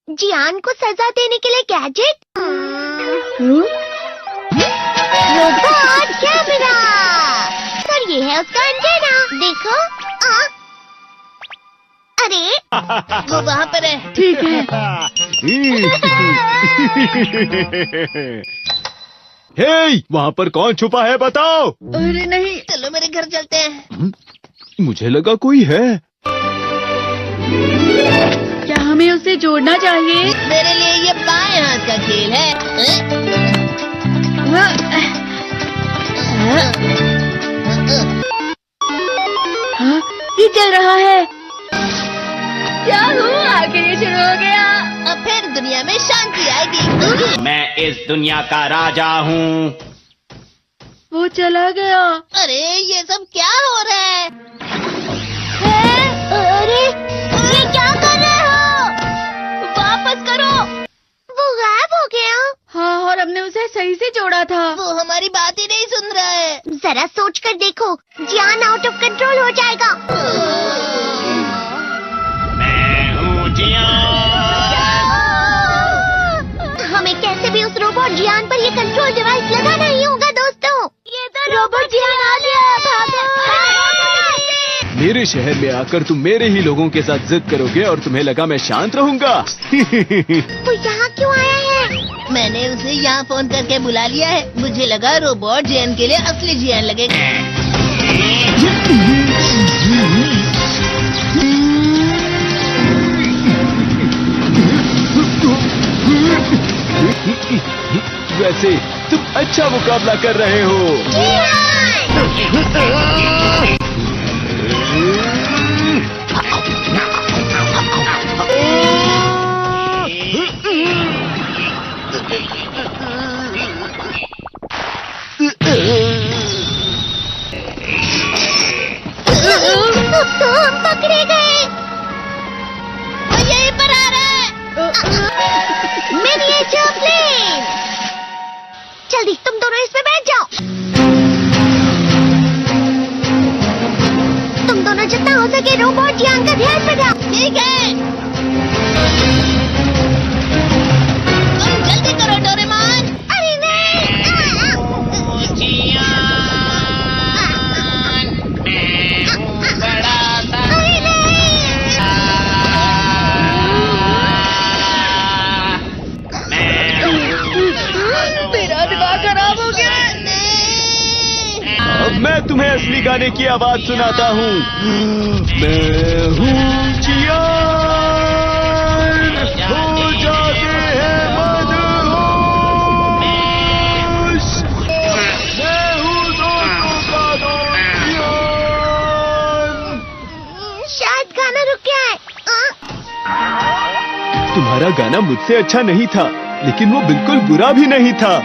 जियान को सजा देने के लिए गैजेट? Robot camera. और ये है उसका एंटेना। देखो। अरे वो वहाँ पर है। ठीक है। हे, वहाँ पर कौन छुपा है बताओ? अरे नहीं। चलो मेरे घर चलते हैं। मुझे लगा कोई है। क्या हमें उसे जोड़ना चाहिए? मेरे लिए ये बाएं हाथ का खेल है। हाँ, ये चल रहा है। याहू, आखिर ये शुरू हो गया। अब फिर दुनिया में शांति आएगी। मैं इस दुनिया का राजा हूँ। वो चला गया। अरे ये सब क्या हो रहा है? अरे ये क्या कर रहे हो? वापस करो। वो गायब हो गया। हाँ, और हमने उसे सही से जोड़ा था। वो हमारी बात ही नहीं सुन रहा है। जरा सोच कर देखो, जियान आउट ऑफ कंट्रोल हो जाएगा। मैं हूँ जियान। हमें कैसे भी उस रोबोट जियान पर ये कंट्रोल डिवाइस लगाना ही होगा दोस्तों। ये तो रोबोट जियान आ गया। भागो। मेरे शहर में आकर तुम मेरे ही लोगों के साथ जिद करोगे और तुम्हें लगा मैं शांत रहूंगा। वो यहाँ क्यों आया है? मैंने उसे यहाँ फोन करके बुला लिया है। मुझे लगा रोबोट जियान के लिए असली जियान लगेगा। वैसे तुम अच्छा मुकाबला कर रहे हो। तो हम पकड़े गए। वो यहीं पर आ रहा है। Miniature plane. जल्दी तुम दोनों इसमें बैठ जाओ। तुम दोनों जितना हो सके रोबोट जियान का ध्यान रखो। ठीक है। तुम जल्दी करो डोरेमोन। अरे नहीं। जियान, मैं हूँ बड़ा सा। अरे नहीं। मेरा दिमाग खराब हो गया। अब मैं तुम्हें असली गाने की आवाज सुनाता हूँ। मैं हूँ जियान, हो जाते हैं मदहोश। मैं हूँ दोस्तों का दोस्त जियान। शायद गाना रुक गया है। तुम्हारा गाना मुझसे अच्छा नहीं था, लेकिन वो बिल्कुल बुरा भी नहीं था।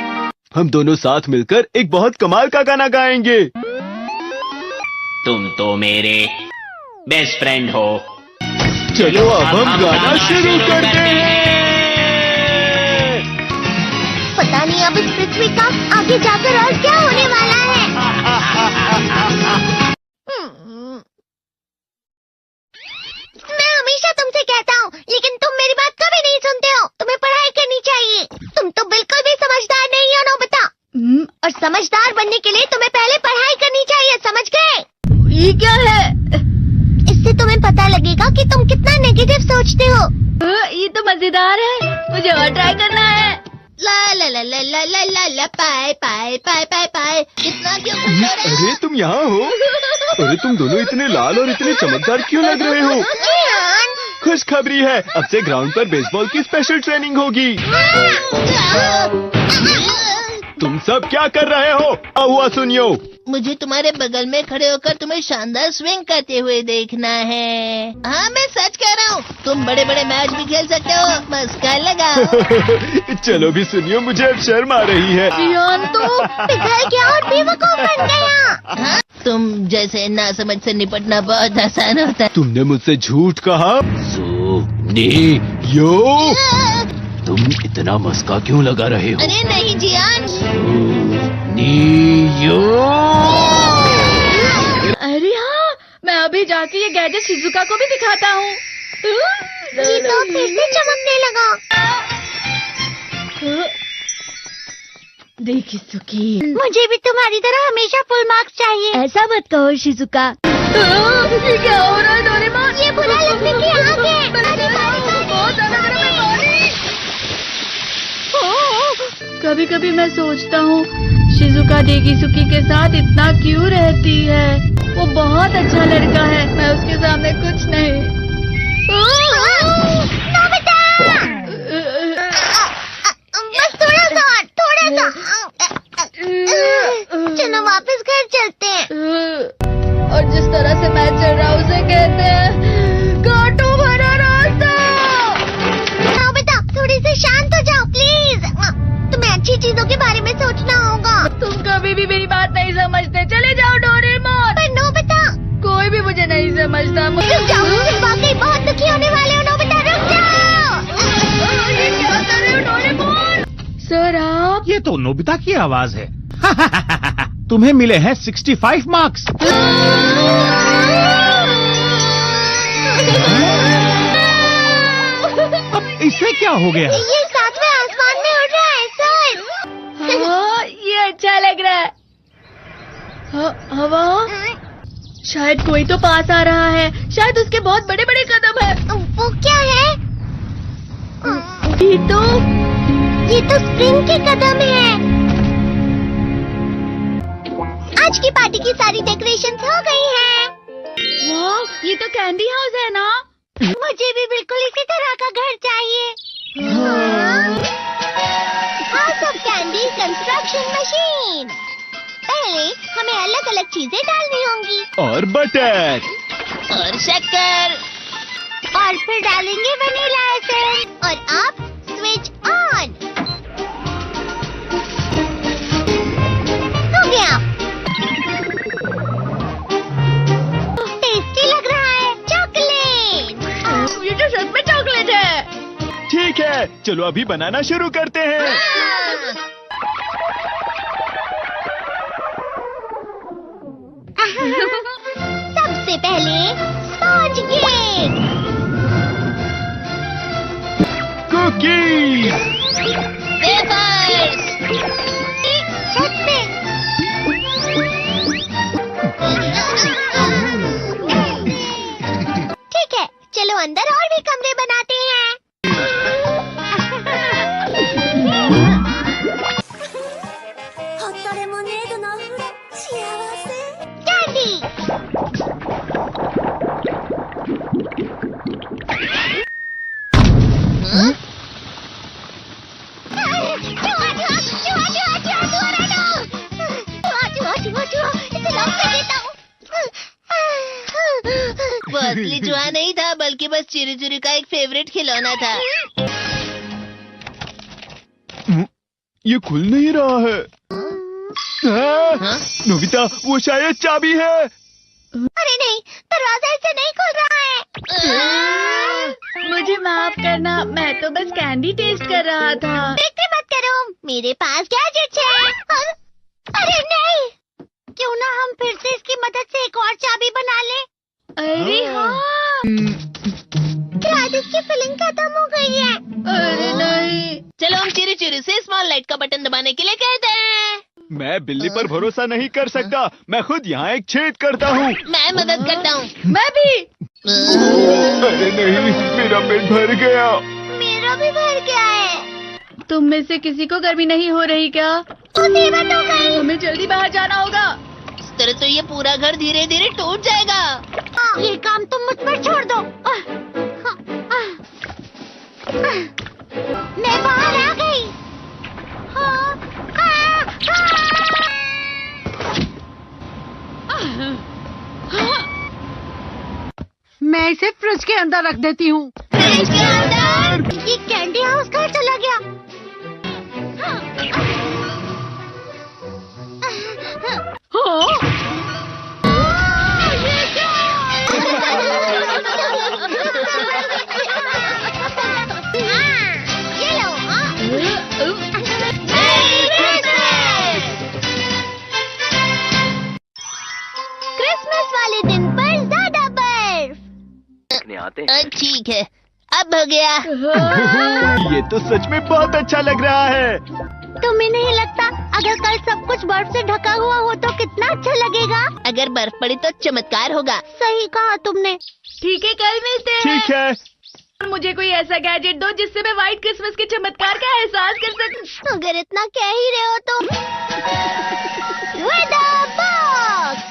हम दोनों साथ मिलकर एक बहुत कमाल का गाना गाएंगे। तुम तो मेरे बेस्ट फ्रेंड हो। चलो अब हम गाना शुरू करते हैं। पता नहीं अब इस पृथ्वी का आगे जाकर और क्या होने वाला है। मैं हमेशा तुमसे कहता हूँ, लेकिन तुम मेरी बात कभी नहीं सुनते हो। तुम्हें पढ़ाई करनी चाहिए। तुम तो बिल्कुल भी समझदार नहीं हो नोबिता। और समझदार बनने के लिए तुम्हें पहले पढ़ाई करनी चाहिए, समझ गए? ये क्या है? इससे तुम्हें पता लगेगा कि तुम कितना नेगेटिव सोचते हो। ये तो मजेदार है। मुझे और ट्राई करना है। ला ला ला ला ला ला ला ला पाए पाए पाए पाए पाए। इतना क्यों खुश हो रहे हो? अरे तुम यहाँ हो? अरे तुम दोनों इतने लाल और इतने चमकदार क्यों लग रहे हो? जियान। खुशखबरी है, अब से ग्राउंड पर बेसबॉल की स्पेशल ट्रेनिंग होगी। तुम सब क्या कर रहे हो? हुआ सुनियो। मुझे तुम्हारे बगल में खड़े होकर तुम्हें शानदार स्विंग करते हुए देखना है। हाँ मैं सच कह रहा हूँ। तुम बड़े बड़े मैच भी खेल सकते हो। मस्का लगाओ। चलो भी सुनियो, मुझे अब शर्म आ रही है। जियान तो पिघल गया और बेवकूफ बन गया। हाँ? तुम जैसे नासमझ से निपटना बहुत आसान होता है। तुमने मुझसे झूठ कहा। सुनियो, तुम इतना मस्का क्यों लगा रहे हो? अरे नहीं जियान। सुनियो। अरे हाँ, मैं अभी जाके ये गैजेट शिजुका को भी दिखाता हूँ। जी तो फिर से चमकने लगा। देखी सुखी। मुझे भी तुम्हारी तरह हमेशा फुल मार्क्स चाहिए। ऐसा मत कहो शिजुका। ये क्या हो रहा है डोरेमोन? ये बुरा लगने की आग है। बहुत अंधारा में पानी। कभी कभी मैं सोचता हूँ शिजुका डेगिसुकी के साथ इतना क्यों रहती है। वो बहुत अच्छा लड़का है, मैं उसके सामने कुछ नहीं। नोबिता! बस थोड़ा सा। चलो वापस घर चलते हैं। और जिस तरह से मैं चल रहा हूँ उसे कहते हैं कांटों भरा रास्ता। नोबिता, थोड़ी सी शांत हो जाओ प्लीज। तुम्हें अच्छी चीजों के बारे में सोचना होगा। तुम कभी भी मेरी बात नहीं समझते। चले जाओ डोरेमोन। पर नोबिता, कोई भी मुझे नहीं समझता। रुक जाओ, तुम वाकई बहुत दुखी होने वाले हो। नोबिता रुक जाओ। ये क्या कर रहे हो डोरेमोन? सर आप? ये तो नोबिता की आवाज है। तुम्हें मिले हैं 65 मार्क्स। अब इसे क्या हो गया? ये सातवें आसमान में उड़ रहा है सर। हाँ, ये अच्छा लग रहा है। हवा? शायद कोई तो पास आ रहा है। शायद उसके बहुत बड़े बड़े कदम है। वो क्या है? ये तो स्प्रिंग के कदम है। आज की पार्टी की सारी डेकोरेशंस हो गई हैं। वाह, ये तो कैंडी हाउस है ना? मुझे भी बिल्कुल इसी तरह का घर चाहिए। House of candy construction machine. पहले हमें अलग अलग चीजें डालनी होंगी। और बटर। और शक्कर। और फिर डालेंगे वनीला एसेंस। और अब स्विच ऑन। हो गया। टेस्टी लग रहा है। चॉकलेट। ये तो सच में चॉकलेट है। ठीक है, चलो अभी बनाना शुरू करते हैं। सबसे पहले स्पॉन्ज केक। कुकीज। वेफर्स। छत पे। ठीक है, चलो अंदर और भी कमरे बनाते हैं। कैंडी। वो असली चूहा नहीं था, बल्कि बस चिरी चिरी का एक फेवरेट खिलौना था। ये खुल नहीं रहा है। नोबिता, वो शायद चाबी है। अरे नहीं, दरवाजा ऐसे नहीं खुल रहा है। मुझे माफ करना, मैं तो बस कैंडी टेस्ट कर रहा था। फिक्र मत करो, मेरे पास गैजेट्स है। अरे नहीं, क्यों ना हम फिर से इसकी मदद से एक और चाबी बना लें। अरे हाँ। शायद इसकी फिलिंग खत्म हो गई है। अरे नहीं। चलो हम चिरी चिरी से स्मॉल लाइट का बटन दबाने के लिए कहते हैं। मैं बिल्ली पर भरोसा नहीं कर सकता। मैं खुद यहाँ एक छेद करता हूँ। मैं मदद करता हूँ। मैं भी। अरे नहीं, मेरा पेट भर गया। मेरा भी भर गया है। तुम में से किसी को गर्मी नहीं हो रही क्या? मुसीबत हो गई। हमें जल्दी बाहर जाना होगा। इस तरह तो ये पूरा घर धीरे धीरे टूट जाएगा। ये काम तुम मुझ पर छोड़ दो। मैं बाहर आ गई। मैं इसे फ्रिज के अंदर रख देती हूँ। फ्रिज के अंदर? ये कैंडी हाउस कहाँ चला गया? ये क्या? ये लो। क्रिसमस वाले दिन पर ज्यादा बर्फ। ठीक है, अब हो गया। ये ये तो सच में बहुत अच्छा लग रहा है। तुम्हें नहीं लगता अगर कल सब कुछ बर्फ से ढका हुआ हो तो कितना अच्छा लगेगा? अगर बर्फ पड़ी तो चमत्कार होगा। सही कहा तुमने। ठीक है, कल मिलते हैं। ठीक है। मुझे कोई ऐसा गैजेट दो जिससे मैं व्हाइट क्रिसमस के चमत्कार का एहसास कर सकूं। अगर इतना कह ही रहे हो तो वेदर बॉक्स।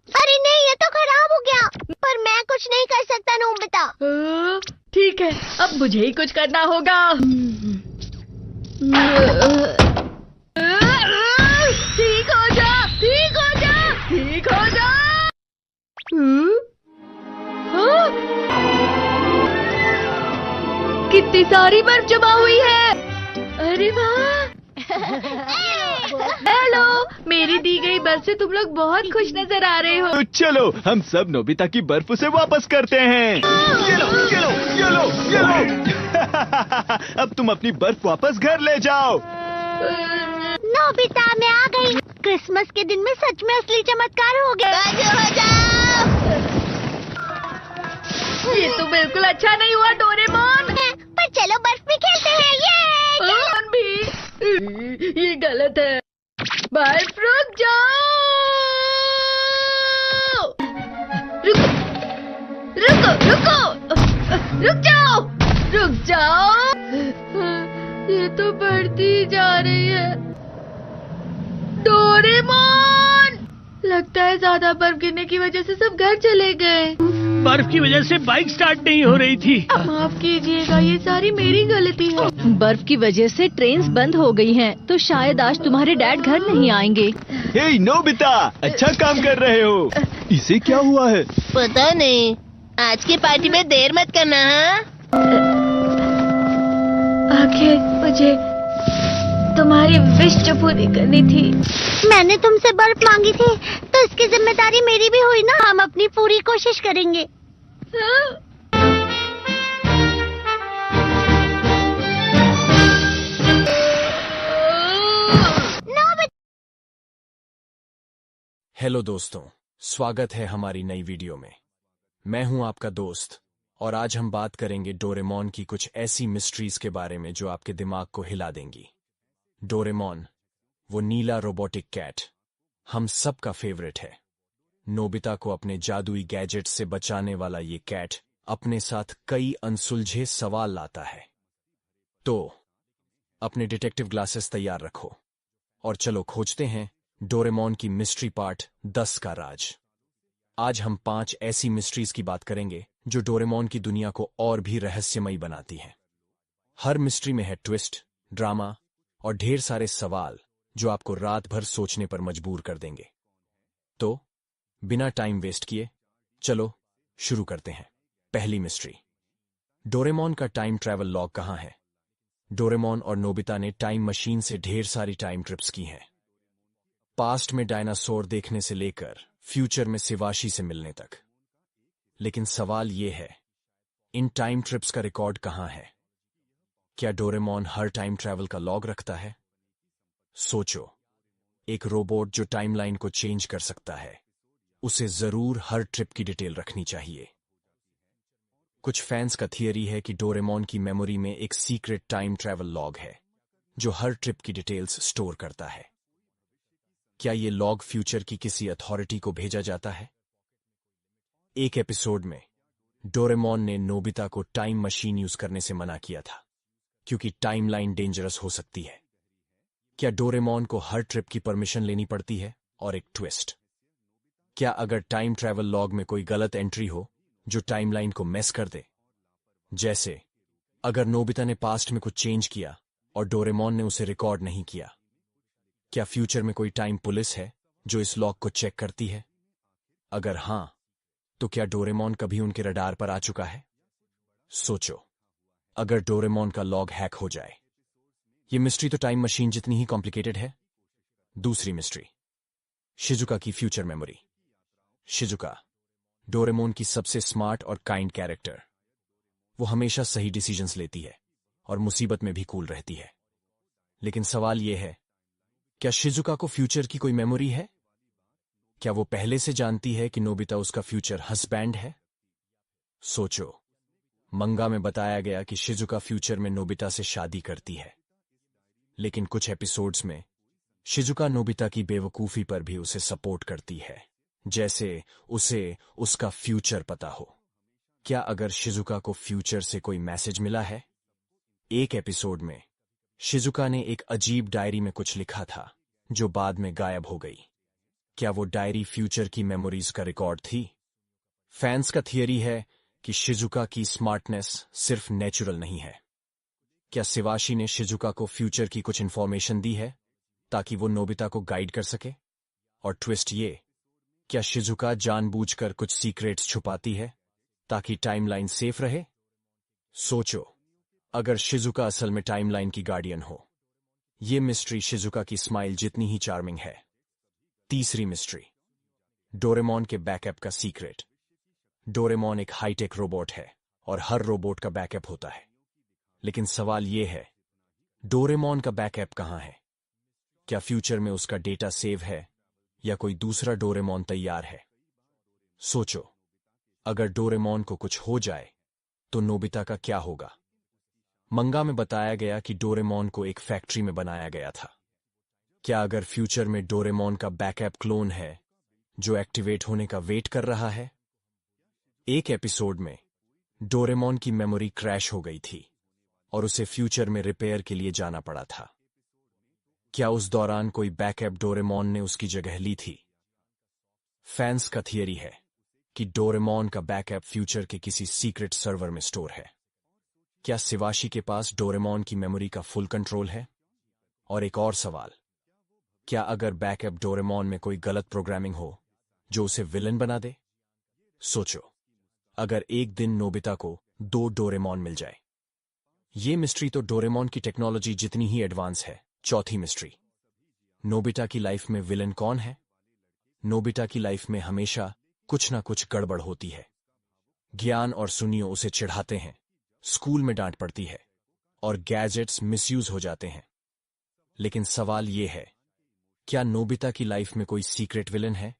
अरे नहीं, ये तो खराब हो गया। पर मैं कुछ नहीं कर सकता नोबिता। ठीक है, अब मुझे ही कुछ करना होगा। ठीक हो जा, ठीक हो जा, ठीक हो जा। हाँ? कितनी सारी बर्फ जमा हुई है। अरे वाह। हेलो, मेरी दी गई बर्फ से तुम लोग बहुत खुश नजर आ रहे हो। तो चलो हम सब नोबिता की बर्फ उसे वापस करते हैं। ये लो, ये लो, ये लो, ये लो। अब तुम अपनी बर्फ वापस घर ले जाओ। नोबिता, मैं आ गई। क्रिसमस के दिन में सच में असली चमत्कार हो गया। बाजू हो जाओ। ये तो बिल्कुल अच्छा नहीं हुआ डोरेमोन। पर चलो बर्फ में खेलते हैं। ये डोरेमोन भी, ये गलत है। बर्फ रुक जाओ। रुको, रुको, रुको, रुक जाओ, रुक जाओ। ये तो बढ़ती जा रही है। डोरेमोन, लगता है ज्यादा बर्फ गिरने की वजह से सब घर चले गए। बर्फ की वजह से बाइक स्टार्ट नहीं हो रही थी। माफ कीजिएगा, ये सारी मेरी गलती है। बर्फ की वजह से ट्रेन्स बंद हो गई हैं, तो शायद आज तुम्हारे डैड घर नहीं आएंगे। हे नोबिता, अच्छा काम कर रहे हो। इसे क्या हुआ है? पता नहीं, आज की पार्टी में देर मत करना। हाँ, आखिर मुझे तुम्हारी विश जो पूरी करनी थी। मैंने तुमसे बर्फ मांगी थी, तो इसकी जिम्मेदारी मेरी भी हुई ना। हम अपनी पूरी कोशिश करेंगे। हेलो दोस्तों, स्वागत है हमारी नई वीडियो में। मैं हूं आपका दोस्त और आज हम बात करेंगे डोरेमोन की कुछ ऐसी मिस्ट्रीज के बारे में जो आपके दिमाग को हिला देंगी। डोरेमोन, वो नीला रोबोटिक कैट, हम सबका फेवरेट है। नोबिता को अपने जादुई गैजेट से बचाने वाला ये कैट अपने साथ कई अनसुलझे सवाल लाता है। तो अपने डिटेक्टिव ग्लासेस तैयार रखो और चलो खोजते हैं डोरेमोन की मिस्ट्री पार्ट 10 का राज। आज हम 5 ऐसी मिस्ट्रीज की बात करेंगे जो डोरेमोन की दुनिया को और भी रहस्यमयी बनाती हैं। हर मिस्ट्री में है ट्विस्ट, ड्रामा और ढेर सारे सवाल जो आपको रात भर सोचने पर मजबूर कर देंगे। तो बिना टाइम वेस्ट किए चलो शुरू करते हैं। पहली मिस्ट्री, डोरेमोन का टाइम ट्रैवल लॉग कहाँ है? डोरेमोन और नोबिता ने टाइम मशीन से ढेर सारी टाइम ट्रिप्स की हैं। पास्ट में डायनासोर देखने से लेकर फ्यूचर में शिवाशी से मिलने तक। लेकिन सवाल ये है, इन टाइम ट्रिप्स का रिकॉर्ड कहाँ है? क्या डोरेमोन हर टाइम ट्रैवल का लॉग रखता है? सोचो, एक रोबोट जो टाइमलाइन को चेंज कर सकता है, उसे जरूर हर ट्रिप की डिटेल रखनी चाहिए। कुछ फैंस का थियरी है कि डोरेमोन की मेमोरी में एक सीक्रेट टाइम ट्रैवल लॉग है जो हर ट्रिप की डिटेल्स स्टोर करता है। क्या ये लॉग फ्यूचर की किसी अथॉरिटी को भेजा जाता है? एक एपिसोड में डोरेमोन ने नोबिता को टाइम मशीन यूज करने से मना किया था क्योंकि टाइमलाइन डेंजरस हो सकती है। क्या डोरेमोन को हर ट्रिप की परमिशन लेनी पड़ती है? और एक ट्विस्ट, क्या अगर टाइम ट्रैवल लॉग में कोई गलत एंट्री हो जो टाइमलाइन को मेस कर दे? जैसे अगर नोबिता ने पास्ट में कुछ चेंज किया और डोरेमोन ने उसे रिकॉर्ड नहीं किया, क्या फ्यूचर में कोई टाइम पुलिस है जो इस लॉग को चेक करती है? अगर हां, तो क्या डोरेमोन कभी उनके रडार पर आ चुका है? सोचो, अगर डोरेमोन का लॉग हैक हो जाए। ये मिस्ट्री तो टाइम मशीन जितनी ही कॉम्प्लिकेटेड है। दूसरी मिस्ट्री, शिजुका की फ्यूचर मेमोरी। शिजुका, डोरेमोन की सबसे स्मार्ट और काइंड कैरेक्टर। वो हमेशा सही डिसीजंस लेती है और मुसीबत में भी कूल रहती है। लेकिन सवाल यह है, क्या शिजुका को फ्यूचर की कोई मेमोरी है? क्या वो पहले से जानती है कि नोबिता उसका फ्यूचर हस्बैंड है? सोचो, मंगा में बताया गया कि शिजुका फ्यूचर में नोबिता से शादी करती है, लेकिन कुछ एपिसोड्स में शिजुका नोबिता की बेवकूफी पर भी उसे सपोर्ट करती है, जैसे उसे उसका फ्यूचर पता हो। क्या अगर शिजुका को फ्यूचर से कोई मैसेज मिला है? एक एपिसोड में शिजुका ने एक अजीब डायरी में कुछ लिखा था जो बाद में गायब हो गई। क्या वो डायरी फ्यूचर की मेमोरीज का रिकॉर्ड थी? फैंस का थियरी है कि शिजुका की स्मार्टनेस सिर्फ नेचुरल नहीं है। क्या शिवाशी ने शिजुका को फ्यूचर की कुछ इंफॉर्मेशन दी है ताकि वो नोबिता को गाइड कर सके? और ट्विस्ट ये, क्या शिजुका जानबूझकर कुछ सीक्रेट्स छुपाती है ताकि टाइमलाइन सेफ रहे? सोचो, अगर शिजुका असल में टाइमलाइन की गार्डियन हो। ये मिस्ट्री शिजुका की स्माइल जितनी ही चार्मिंग है। तीसरी मिस्ट्री, डोरेमोन के बैकअप का सीक्रेट। डोरेमोन एक हाईटेक रोबोट है और हर रोबोट का बैकअप होता है, लेकिन सवाल यह है, डोरेमोन का बैकअप कहां है? क्या फ्यूचर में उसका डेटा सेव है या कोई दूसरा डोरेमोन तैयार है? सोचो, अगर डोरेमोन को कुछ हो जाए तो नोबिता का क्या होगा? मंगा में बताया गया कि डोरेमोन को एक फैक्ट्री में बनाया गया था। क्या अगर फ्यूचर में डोरेमोन का बैकअप क्लोन है जो एक्टिवेट होने का वेट कर रहा है? एक एपिसोड में डोरेमोन की मेमोरी क्रैश हो गई थी और उसे फ्यूचर में रिपेयर के लिए जाना पड़ा था। क्या उस दौरान कोई बैकअप डोरेमोन ने उसकी जगह ली थी? फैंस का थियरी है कि डोरेमोन का बैकअप फ्यूचर के किसी सीक्रेट सर्वर में स्टोर है। क्या शिवाशी के पास डोरेमोन की मेमोरी का फुल कंट्रोल है? और एक और सवाल, क्या अगर बैकअप डोरेमोन में कोई गलत प्रोग्रामिंग हो जो उसे विलन बना दे? सोचो, अगर एक दिन नोबिता को 2 डोरेमोन मिल जाए। ये मिस्ट्री तो डोरेमोन की टेक्नोलॉजी जितनी ही एडवांस है। चौथी मिस्ट्री, नोबिता की लाइफ में विलन कौन है? नोबिता की लाइफ में हमेशा कुछ ना कुछ गड़बड़ होती है। ज्ञान और सुनियो उसे चिढ़ाते हैं, स्कूल में डांट पड़ती है और गैजेट्स मिसयूज हो जाते हैं। लेकिन सवाल यह है, क्या नोबिता की लाइफ में कोई सीक्रेट विलन है?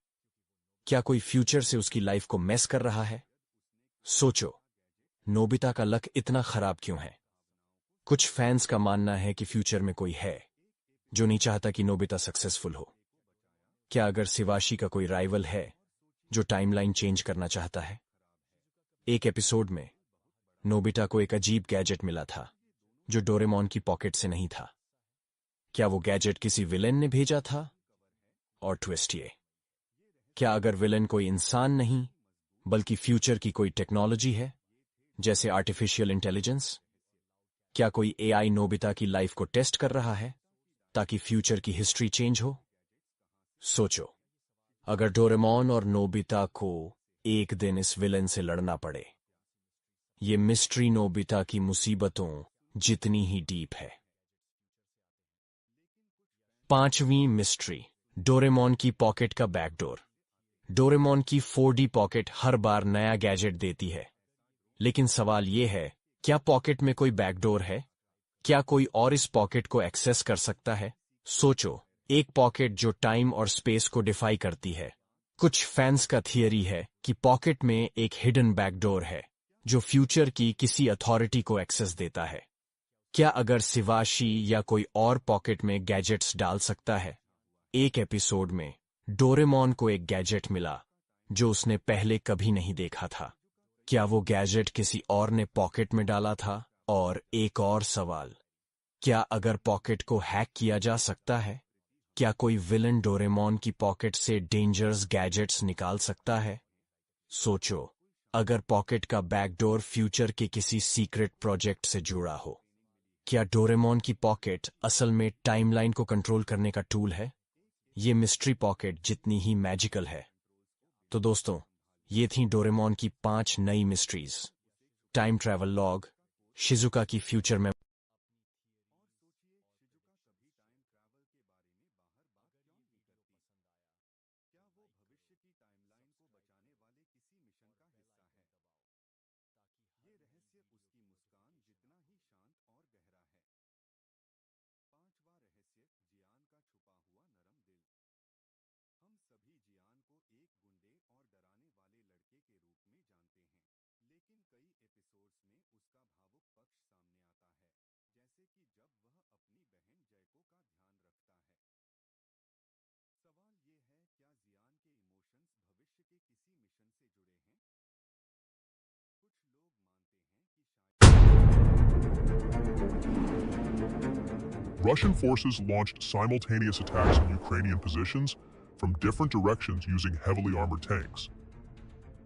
क्या कोई फ्यूचर से उसकी लाइफ को मेस कर रहा है? सोचो, नोबिता का लक इतना खराब क्यों है? कुछ फैंस का मानना है कि फ्यूचर में कोई है जो नहीं चाहता कि नोबिता सक्सेसफुल हो। क्या अगर शिवाशी का कोई राइवल है जो टाइमलाइन चेंज करना चाहता है? एक एपिसोड में नोबिता को एक अजीब गैजेट मिला था जो डोरेमोन की पॉकेट से नहीं था। क्या वो गैजेट किसी विलेन ने भेजा था? और ट्विस्ट ये, क्या अगर विलेन कोई इंसान नहीं बल्कि फ्यूचर की कोई टेक्नोलॉजी है, जैसे आर्टिफिशियल इंटेलिजेंस? क्या कोई एआई नोबिता की लाइफ को टेस्ट कर रहा है ताकि फ्यूचर की हिस्ट्री चेंज हो? सोचो, अगर डोरेमोन और नोबिता को एक दिन इस विलेन से लड़ना पड़े। ये मिस्ट्री नोबिता की मुसीबतों जितनी ही डीप है। पांचवीं मिस्ट्री, डोरेमोन की पॉकेट का बैकडोर। डोरेमोन की 4D पॉकेट हर बार नया गैजेट देती है, लेकिन सवाल यह है, क्या पॉकेट में कोई बैकडोर है? क्या कोई और इस पॉकेट को एक्सेस कर सकता है? सोचो, एक पॉकेट जो टाइम और स्पेस को डिफाई करती है। कुछ फैंस का थियरी है कि पॉकेट में एक हिडन बैकडोर है जो फ्यूचर की किसी अथॉरिटी को एक्सेस देता है। क्या अगर शिवाशी या कोई और पॉकेट में गैजेट्स डाल सकता है? एक एपिसोड में डोरेमोन को एक गैजेट मिला जो उसने पहले कभी नहीं देखा था। क्या वो गैजेट किसी और ने पॉकेट में डाला था? और एक और सवाल, क्या अगर पॉकेट को हैक किया जा सकता है? क्या कोई विलन डोरेमोन की पॉकेट से डेंजरस गैजेट्स निकाल सकता है? सोचो, अगर पॉकेट का बैकडोर फ्यूचर के किसी सीक्रेट प्रोजेक्ट से जुड़ा हो। क्या डोरेमोन की पॉकेट असल में टाइमलाइन को कंट्रोल करने का टूल है? ये मिस्ट्री पॉकेट जितनी ही मैजिकल है। तो दोस्तों, ये थी डोरेमोन की 5 नई mysteries. Time travel log, Shizuka की फ्यूचर में जब वह अपनी बहन जयको का ध्यान रखता है। सवाल ये है, क्या जियान के इमोशंस भविष्य के किसी मिशन से जुड़े हैं? कुछ लोग मानते हैं कि Russian forces launched simultaneous attacks on Ukrainian positions from different directions using heavily armored tanks.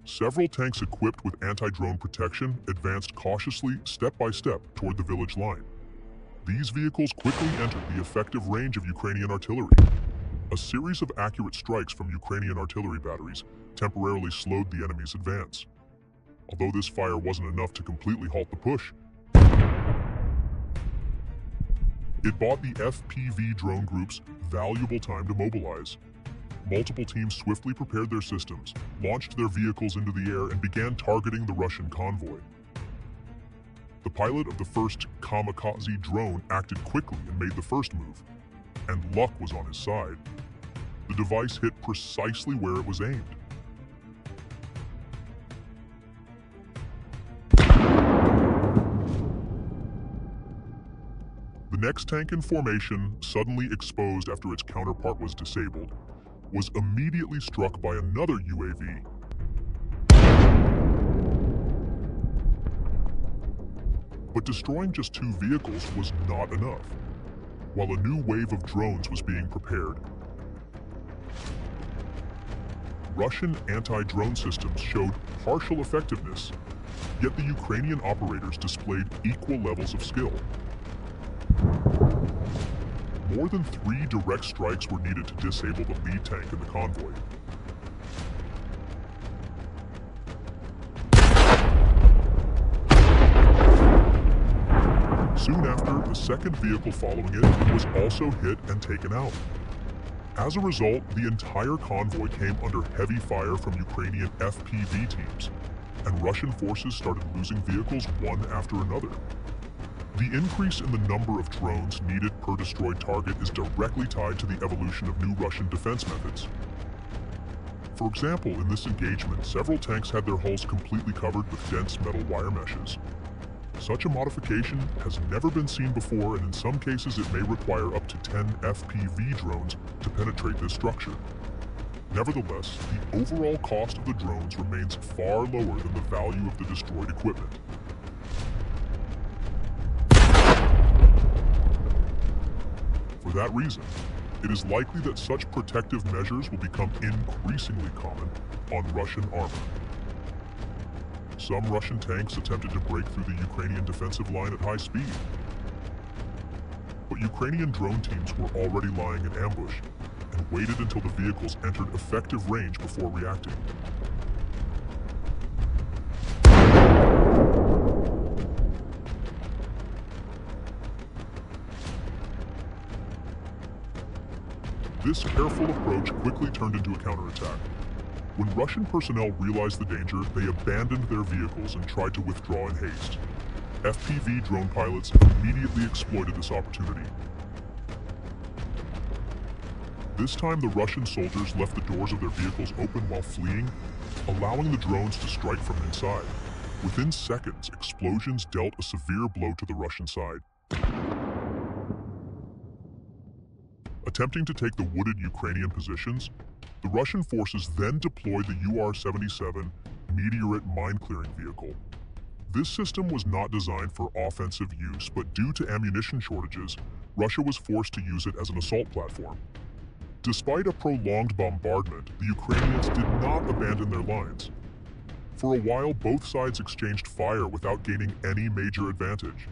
Several tanks equipped with anti-drone protection advanced cautiously, step by step, toward the village line. These vehicles quickly entered the effective range of Ukrainian artillery. A series of accurate strikes from Ukrainian artillery batteries temporarily slowed the enemy's advance. Although this fire wasn't enough to completely halt the push, it bought the FPV drone groups valuable time to mobilize. Multiple teams swiftly prepared their systems, launched their vehicles into the air, and began targeting the Russian convoy. The pilot of the first kamikaze drone acted quickly and made the first move, and luck was on his side. The device hit precisely where it was aimed. The next tank in formation, suddenly exposed after its counterpart was disabled, was immediately struck by another UAV. But destroying just 2 vehicles was not enough. While a new wave of drones was being prepared, Russian anti-drone systems showed partial effectiveness, yet the Ukrainian operators displayed equal levels of skill. More than 3 direct strikes were needed to disable the lead tank in the convoy. Soon after, the second vehicle following it was also hit and taken out. As a result, the entire convoy came under heavy fire from Ukrainian FPV teams, and Russian forces started losing vehicles one after another. The increase in the number of drones needed per destroyed target is directly tied to the evolution of new Russian defense methods. For example, in this engagement, several tanks had their hulls completely covered with dense metal wire meshes. Such a modification has never been seen before, and in some cases it may require up to 10 FPV drones to penetrate this structure. Nevertheless, the overall cost of the drones remains far lower than the value of the destroyed equipment. For that reason, it is likely that such protective measures will become increasingly common on Russian armor. Some Russian tanks attempted to break through the Ukrainian defensive line at high speed. But Ukrainian drone teams were already lying in ambush and waited until the vehicles entered effective range before reacting. This careful approach quickly turned into a counterattack. When Russian personnel realized the danger, they abandoned their vehicles and tried to withdraw in haste. FPV drone pilots immediately exploited this opportunity. This time, the Russian soldiers left the doors of their vehicles open while fleeing, allowing the drones to strike from inside. Within seconds, explosions dealt a severe blow to the Russian side. Attempting to take the wooded Ukrainian positions, the Russian forces then deployed the UR-77 Meteorite mine-clearing vehicle. This system was not designed for offensive use, but due to ammunition shortages, Russia was forced to use it as an assault platform. Despite a prolonged bombardment, the Ukrainians did not abandon their lines. For a while, both sides exchanged fire without gaining any major advantage.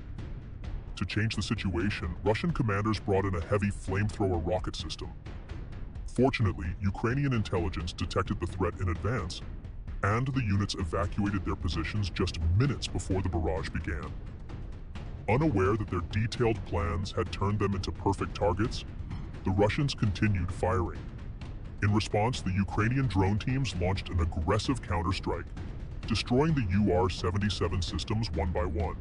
To change the situation, Russian commanders brought in a heavy flamethrower rocket system. Fortunately, Ukrainian intelligence detected the threat in advance, and the units evacuated their positions just minutes before the barrage began. Unaware that their detailed plans had turned them into perfect targets, the Russians continued firing. In response, the Ukrainian drone teams launched an aggressive counterstrike, destroying the UR-77 systems one by one.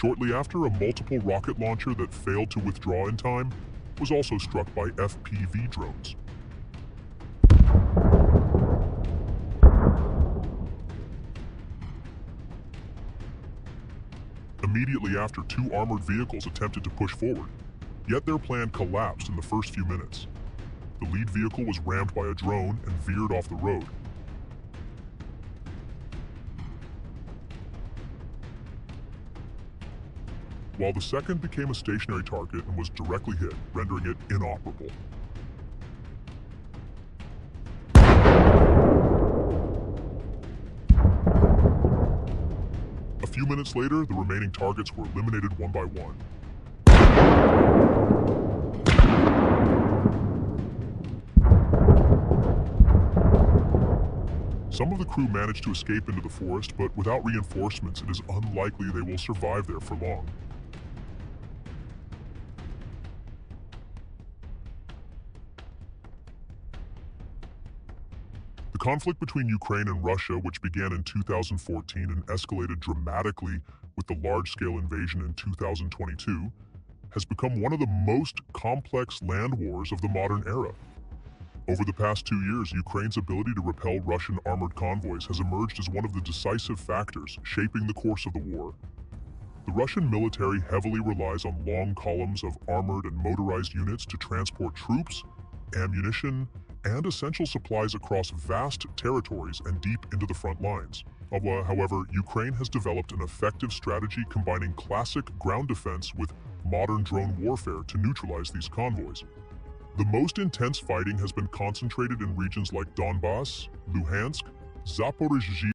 Shortly after, a multiple rocket launcher that failed to withdraw in time was also struck by FPV drones. Immediately after, 2 armored vehicles attempted to push forward, yet their plan collapsed in the first few minutes. The lead vehicle was rammed by a drone and veered off the road. While the second became a stationary target and was directly hit, rendering it inoperable. A few minutes later, the remaining targets were eliminated one by one. Some of the crew managed to escape into the forest, but without reinforcements, it is unlikely they will survive there for long. The conflict between Ukraine and Russia, which began in 2014 and escalated dramatically with the large-scale invasion in 2022, has become one of the most complex land wars of the modern era. Over the past 2 years, Ukraine's ability to repel Russian armored convoys has emerged as one of the decisive factors shaping the course of the war. The Russian military heavily relies on long columns of armored and motorized units to transport troops, ammunition, and essential supplies across vast territories and deep into the front lines. However, Ukraine has developed an effective strategy combining classic ground defense with modern drone warfare to neutralize these convoys. The most intense fighting has been concentrated in regions like Donbass, Luhansk, Zaporizhzhia,